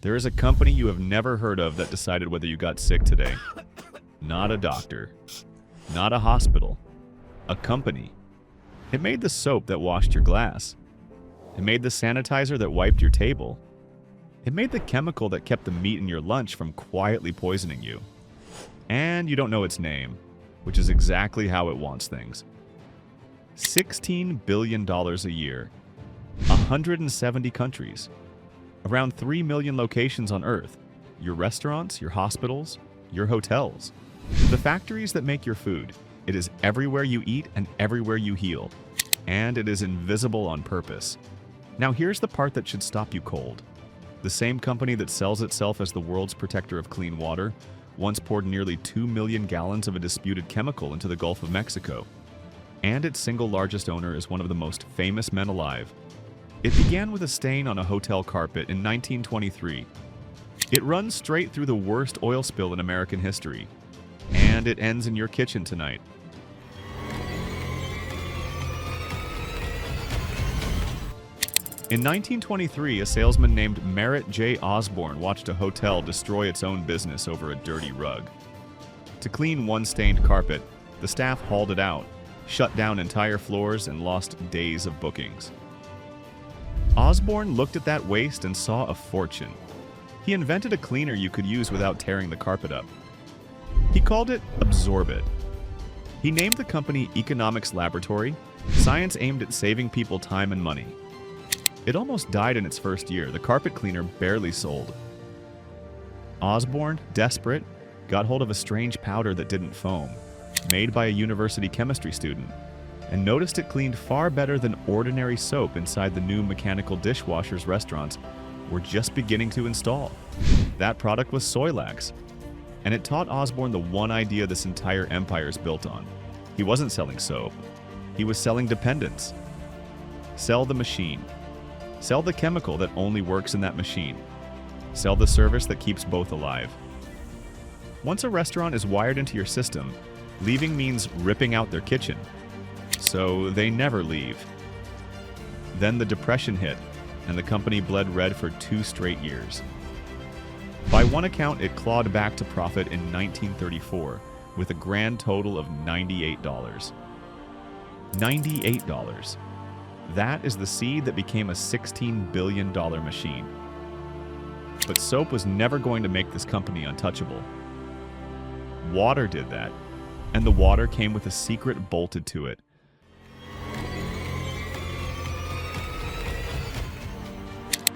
There is a company you have never heard of that decided whether you got sick today. Not a doctor. Not a hospital. A company. It made the soap that washed your glass. It made the sanitizer that wiped your table. It made the chemical that kept the meat in your lunch from quietly poisoning you. And you don't know its name, which is exactly how it wants things. $16 billion a year. 170 countries. Around 3 million locations on Earth. Your restaurants, your hospitals, your hotels. The factories that make your food. It is everywhere you eat and everywhere you heal. And it is invisible on purpose. Now here's the part that should stop you cold. The same company that sells itself as the world's protector of clean water once poured nearly 2 million gallons of a disputed chemical into the Gulf of Mexico. And its single largest owner is one of the most famous men alive. It began with a stain on a hotel carpet in 1923. It runs straight through the worst oil spill in American history. And it ends in your kitchen tonight. In 1923, a salesman named Merritt J. Osborne watched a hotel destroy its own business over a dirty rug. To clean one stained carpet, the staff hauled it out, shut down entire floors, and lost days of bookings. Osborne looked at that waste and saw a fortune. He invented a cleaner you could use without tearing the carpet up. He called it Absorbit. He named the company Economics Laboratory, science aimed at saving people time and money. It almost died in its first year. The carpet cleaner barely sold. Osborne, desperate, got hold of a strange powder that didn't foam, made by a university chemistry student, and noticed it cleaned far better than ordinary soap inside the new mechanical dishwashers restaurants were just beginning to install. That product was Soylax, and it taught Osborne the one idea this entire empire is built on. He wasn't selling soap. He was selling dependence. Sell the machine. Sell the chemical that only works in that machine. Sell the service that keeps both alive. Once a restaurant is wired into your system, leaving means ripping out their kitchen. So they never leave. Then the Depression hit, and the company bled red for 2 straight years. By one account, it clawed back to profit in 1934 with a grand total of $98. $98. That is the seed that became a $16 billion machine. But soap was never going to make this company untouchable. Water did that, and the water came with a secret bolted to it.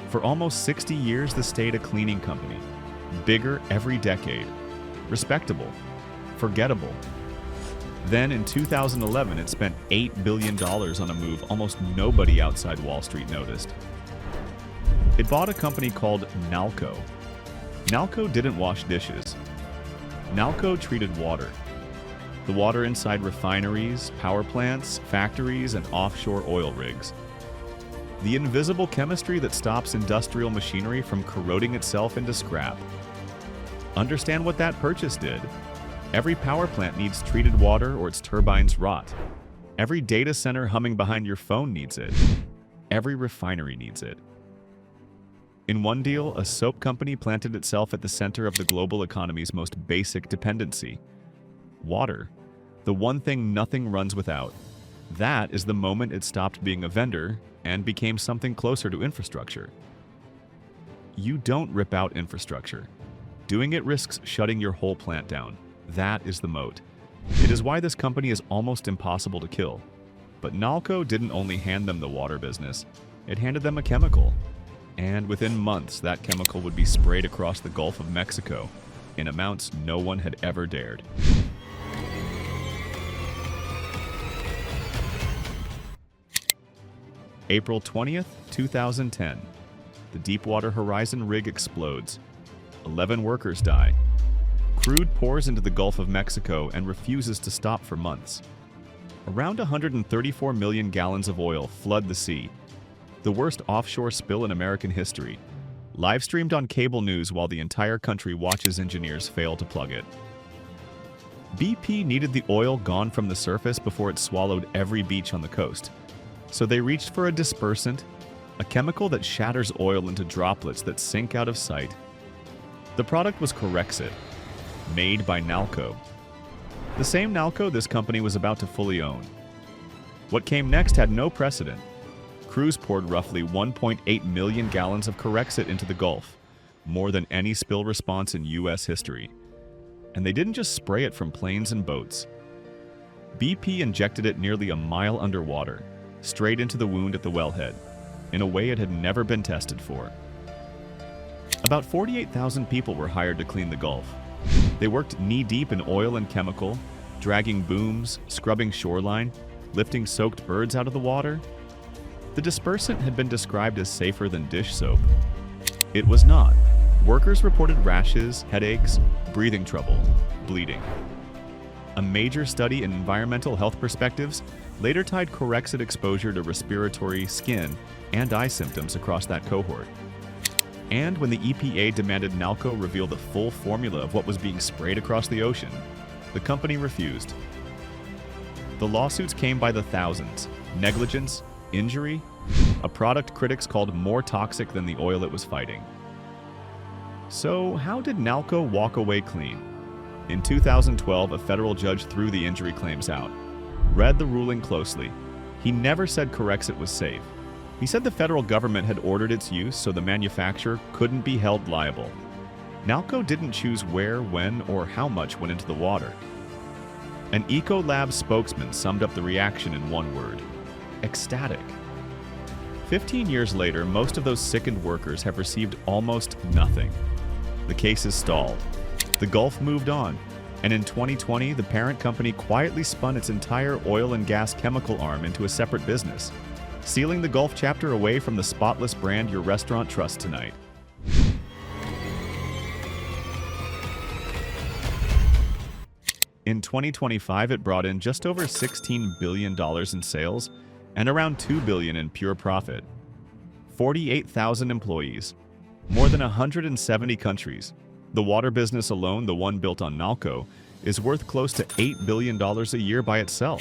For almost 60 years, this stayed a cleaning company. Bigger every decade. Respectable. Forgettable. Then in 2011, it spent $8 billion on a move almost nobody outside Wall Street noticed. It bought a company called Nalco. Nalco didn't wash dishes. Nalco treated water. The water inside refineries, power plants, factories, and offshore oil rigs. The invisible chemistry that stops industrial machinery from corroding itself into scrap. Understand what that purchase did. Every power plant needs treated water or its turbines rot. Every data center humming behind your phone needs it. Every refinery needs it. In one deal, a soap company planted itself at the center of the global economy's most basic dependency. Water. The one thing nothing runs without. That is the moment it stopped being a vendor and became something closer to infrastructure. You don't rip out infrastructure. Doing it risks shutting your whole plant down. That is the moat. It is why this company is almost impossible to kill. But Nalco didn't only hand them the water business, it handed them a chemical. And within months, that chemical would be sprayed across the Gulf of Mexico in amounts no one had ever dared. April 20th, 2010. The Deepwater Horizon rig explodes. 11 workers die. Crude pours into the Gulf of Mexico and refuses to stop for months. Around 134 million gallons of oil flood the sea. The worst offshore spill in American history. Live streamed on cable news while the entire country watches engineers fail to plug it. BP needed the oil gone from the surface before it swallowed every beach on the coast. So they reached for a dispersant, a chemical that shatters oil into droplets that sink out of sight. The product was Corexit, made by Nalco. The same Nalco this company was about to fully own. What came next had no precedent. Crews poured roughly 1.8 million gallons of Corexit into the Gulf, more than any spill response in U.S. history. And they didn't just spray it from planes and boats. BP injected it nearly a mile underwater, straight into the wound at the wellhead, in a way it had never been tested for. About 48,000 people were hired to clean the Gulf. They worked knee-deep in oil and chemical, dragging booms, scrubbing shoreline, lifting soaked birds out of the water. The dispersant had been described as safer than dish soap. It was not. Workers reported rashes, headaches, breathing trouble, bleeding. A major study in environmental health perspectives later tied Corexit exposure to respiratory, skin, and eye symptoms across that cohort. And when the EPA demanded Nalco reveal the full formula of what was being sprayed across the ocean, the company refused. The lawsuits came by the thousands. Negligence, injury, a product critics called more toxic than the oil it was fighting. So how did Nalco walk away clean? In 2012, a federal judge threw the injury claims out. Read the ruling closely. He never said Corexit was safe. He said the federal government had ordered its use so the manufacturer couldn't be held liable. Nalco didn't choose where, when, or how much went into the water. An Ecolab spokesman summed up the reaction in one word: ecstatic. 15 years later, most of those sickened workers have received almost nothing. The case is stalled. The Gulf moved on, and in 2020, the parent company quietly spun its entire oil and gas chemical arm into a separate business, sealing the Gulf chapter away from the spotless brand your restaurant trusts tonight. In 2025, it brought in just over $16 billion in sales and around $2 billion in pure profit. 48,000 employees, more than 170 countries. The water business alone, the one built on Nalco, is worth close to $8 billion a year by itself.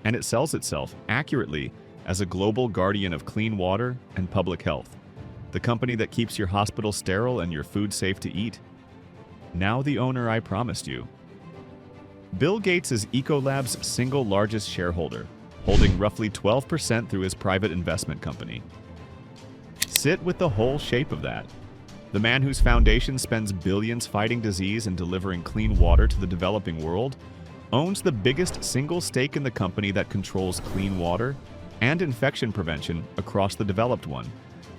And it sells itself accurately as a global guardian of clean water and public health, the company that keeps your hospital sterile and your food safe to eat. Now the owner I promised you. Bill Gates is Ecolab's single largest shareholder, holding roughly 12% through his private investment company. Sit with the whole shape of that. The man whose foundation spends billions fighting disease and delivering clean water to the developing world owns the biggest single stake in the company that controls clean water and infection prevention across the developed one,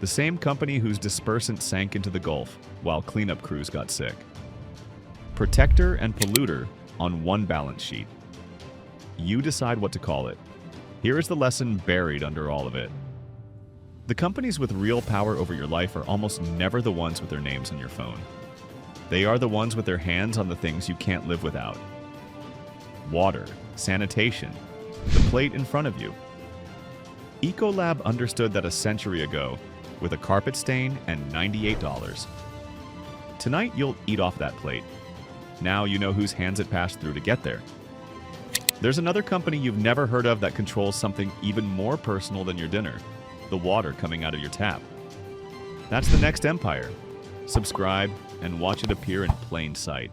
the same company whose dispersant sank into the Gulf while cleanup crews got sick. Protector and polluter on one balance sheet. You decide what to call it. Here is the lesson buried under all of it. The companies with real power over your life are almost never the ones with their names on your phone. They are the ones with their hands on the things you can't live without. Water, sanitation, the plate in front of you. Ecolab understood that a century ago with a carpet stain and $98. Tonight you'll eat off that plate. Now you know whose hands it passed through to get there. There's another company you've never heard of that controls something even more personal than your dinner, the water coming out of your tap. That's the next empire. Subscribe and watch it appear in plain sight.